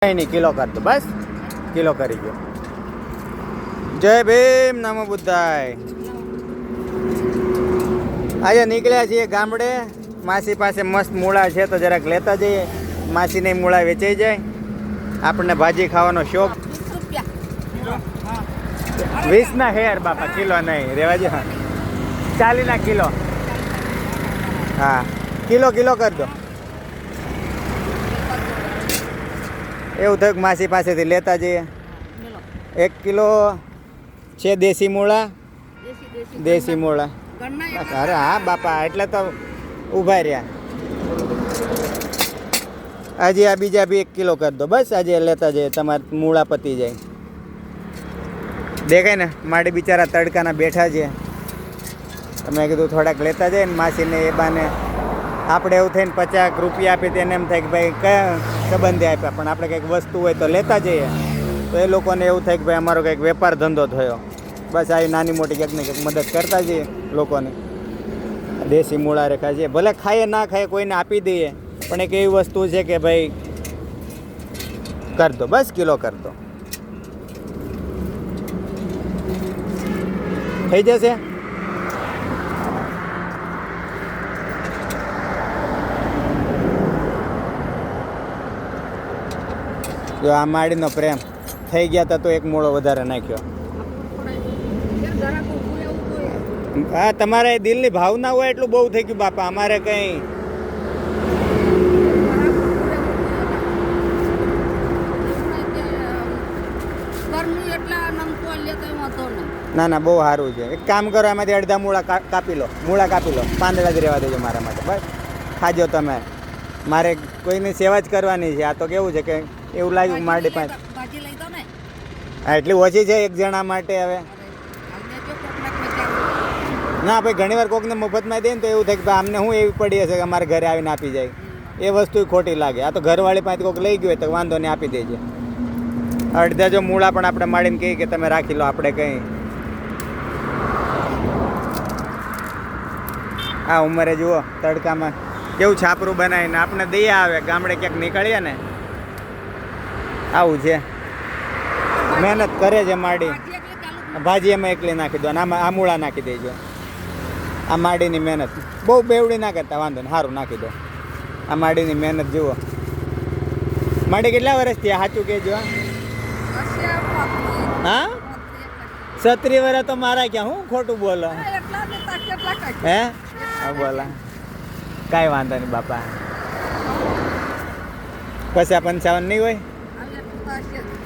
નહીં કિલો કર દો, બસ કિલો કરી ગયો. જય ભીમ, નમો બુદ્ધાય. આજે નીકળ્યા છીએ ગામડે. માસી પાસે મસ્ત મૂળા છે તો જરાક લેતા જઈએ. માસીને મૂળા વેચાઈ જાય, આપણને ભાજી ખાવાનો શોખ. 20 હેર બાપા, કિલો નહીં રેવાજી. હા 40 કિલો. હા કિલો કિલો કરી દો. એવું થયું કે માસી પાસેથી લેતા જઈએ. 1 કિલો છે દેશી મૂળા. દેશી મૂળા. અરે હા બાપા, એટલે તો ઊભા રહ્યા. હજી આ બીજા બી 1 કિલો કરી દો, બસ આજે લેતા જઈએ. તમારે મૂળા પતી જાય. દેખાય ને માડી બિચારા તડકાના બેઠા છે. તમે કીધું થોડાક લેતા જાય ને માસીને. એ બાને આપણે એવું થઈને 50 રૂપિયા આપીએ તેને એમ થાય કે ભાઈ કયા સંબંધે આપ્યા, પણ આપણે કંઈક વસ્તુ હોય તો લેતા જઈએ. તો એ લોકોને એવું થાય કે ભાઈ અમારો કંઈક વેપાર ધંધો થયો. બસ આવી નાની મોટી કંઈક ને કંઈક મદદ કરતા જઈએ લોકોને. દેશી મૂળા રેખા છે, ભલે ખાઈએ ના ખાઈએ કોઈને આપી દઈએ, પણ એક એવી વસ્તુ છે કે ભાઈ કર દો, બસ કિલો કર દો. થઈ જશે. જો આ માડીનો પ્રેમ થઈ ગયા તા તો 1 મૂળો વધારે નાખ્યો. હા તમારે દિલની ભાવના હોય એટલું બહુ થઈ ગયું બાપા. અમારે કંઈ ના ના બહુ સારું છે. એક કામ કરો, એમાંથી અડધા મૂળા કાપી લો. મૂળા કાપી લો, પાંદડા જ રહેવા દેજો મારા માટે. બસ ખાજો તમે. મારે કોઈની સેવા જ કરવાની છે. આ તો કેવું છે કે એવું લાગ્યું માડી પાસે. હા એટલી ઓછી છે એક જણા માટે. હવે ના ભાઈ, ઘણી વાર કોકને મફતમાં દે ને તો એવું થાય કે ભાઈ આમને શું એવી પડી હશે કે અમારે ઘરે આવીને આપી જાય. એ વસ્તુ ખોટી લાગે. આ તો ઘરવાળી પાસે કોઈક લઈ ગયું હોય તો વાંધો નહીં, આપી દેજે. અડધા જો મૂળા પણ આપણે માડીને કહીએ કે તમે રાખી લો. આપણે કંઈ આ ઉંમરે જુઓ તડકામાં કેવું છાપરું બનાવીને આપણે દયા આવે. ગામડે ક્યાંક નીકળીએ ને આવું છે. મહેનત કરે છે માડી. ભાજી એમાં એકલી નાખી દો અને આમાં આ મૂળા નાખી દેજો. આ માડીની મહેનત બહુ બેવડી ના કરતા, વાંધો ને સારું નાખી દો. આ માડીની મહેનત જુઓ. માડી કેટલા વર્ષથી સાચું કહેજો. હા 37 વર્ષ તો મારા ક્યાં, હું ખોટું બોલો હે? હા બોલા, કાંઈ વાંધો નહીં બાપા. પછી 55 નહીં હોય,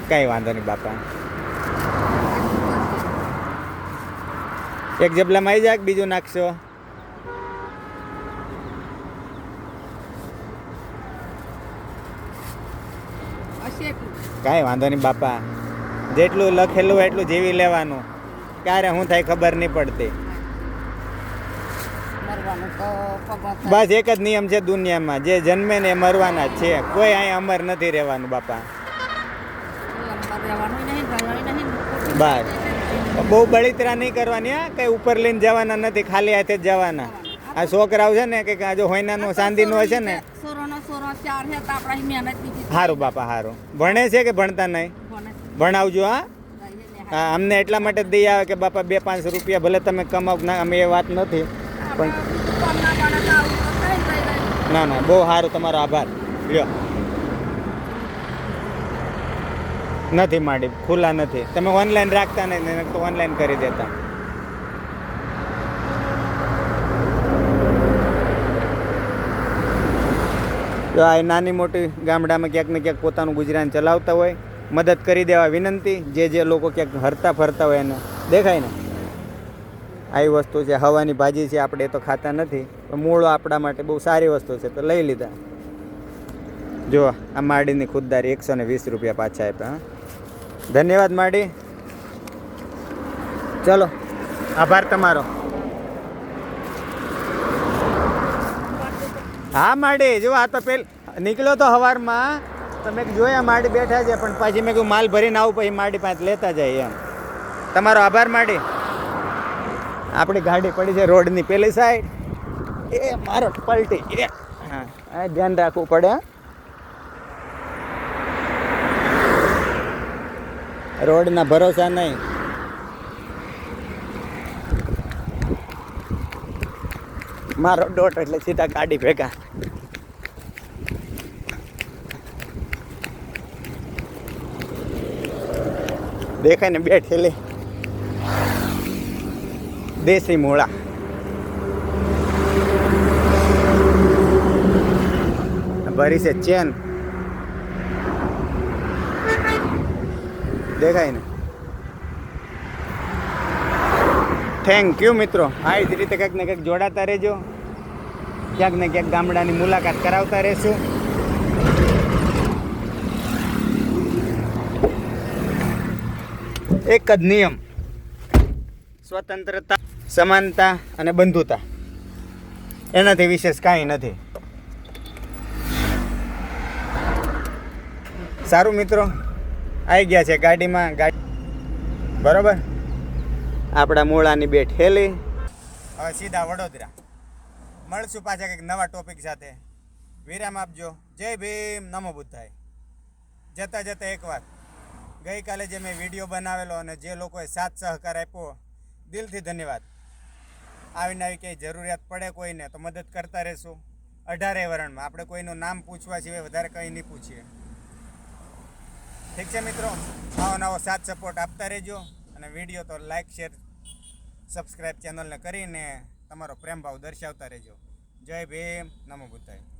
કાંઈ વાંધો નહીં બાપા. એક જબલામાં આવી જાય, બીજું નાખશો. કાંઈ વાંધો નહીં બાપા. જેટલું લખેલું હોય એટલું જીવી લેવાનું. ક્યારે શું થાય ખબર નહીં પડતી. બસ એક જ નિયમ છે દુનિયામાં, જે જન્મે ને એ મરવાના જ છે. કોઈ અહીંયા અમર નથી રહેવાનું બાપા. બસ બહુ બળિતરા નહીં કરવાની. હા કંઈ ઉપર લઈને જવાના નથી, ખાલી હાથે જ જવાના. આ છોકરાઓ છે ને કે જો હોઈનાનું ચાંદીનું હશે ને. સારું બાપા સારું. ભણે છે કે ભણતા નહીં? ભણાવજો. હા હા, અમને એટલા માટે જ દઈ આવે કે બાપા 2-5 રૂપિયા ભલે તમે કમાવ ના, અમે એ વાત નથી, પણ ના ના બહુ સારું. તમારો આભાર. લ્યો નથી માડી, ખુલ્લા નથી. તમે ઓનલાઈન રાખતા નહીં તો ઓનલાઈન કરી દેતા. જો આ નાની મોટી ગામડામાં ક્યાંક ને ક્યાંક પોતાનું ગુજરાન ચલાવતા હોય, મદદ કરી દેવા વિનંતી. જે લોકો ક્યાંક હરતા ફરતા હોય એને દેખાય ને. આવી વસ્તુ છે, હવાની ભાજી છે. આપણે એ તો ખાતા નથી, પણ મૂળો આપણા માટે બહુ સારી વસ્તુ છે તો લઈ લીધા. જો આ માડીની ખુદદારી 120 રૂપિયા પાછા આપ્યા. ધન્યવાદ માડી. ચલો આભાર તમારો. હા માડી જો આ તો નીકળ્યો તો સવારમાં તો મેં જોયા માડી બેઠા છે, પણ પછી મેં કહ્યું માલ ભરીને આવું પછી માડી પાસે લેતા જાય એમ. તમારો આભાર માડી. આપણી ગાડી પડી છે રોડની પેલી સાઈડ. એ મારો પલટી. હા ધ્યાન રાખવું પડે. રોડના ભરોસા નહીં. મારો ડોટ એટલે સીધા ગાડી ભેગા. દેખાય ને 2 ઠેલી દેશી મૂળા. ભરી છે ચેન. દેખાય ને. થેન્ક યુ મિત્રો. આ જ રીતે કંઈક ને કંઈક જોડાતા રહેજો. ક્યાંક ને ક્યાંક ગામડાની મુલાકાત કરાવતા રહેશું. એક જ નિયમ, સ્વતંત્રતા, સમાનતા અને બંધુતા. એનાથી વિશેષ કાંઈ નથી. સારું મિત્રો, આવી ગયા છે ગાડીમાં. બરોબર, આપણા મૂળાની 2 ઠેલી. હવે સીધા વડોદરા. મળશું પાછા કંઈક નવા ટોપિક સાથે. વિરામ આપજો. જય ભીમ, નમો બુદ્ધાય. જતાં જતાં એક વાત, ગઈકાલે જે મેં વિડીયો બનાવેલો અને જે લોકોએ સાથ સહકાર આપ્યો, દિલથી ધન્યવાદ. આવીને આવી કંઈ જરૂરિયાત પડે કોઈને તો મદદ કરતા રહેશું. 18 વરણમાં આપણે કોઈનું નામ પૂછવા સિવાય વધારે કંઈ નહીં પૂછીએ. ઠીક છે મિત્રો, આવો નવો સાથ સપોર્ટ આપતા રહેજો. અને વિડીયો તો લાઇક, શેર, સબસ્ક્રાઈબ ચેનલને કરીને તમારો પ્રેમ ભાવ દર્શાવતા રહેજો. જય ભીમ, નમો બુદ્ધાય.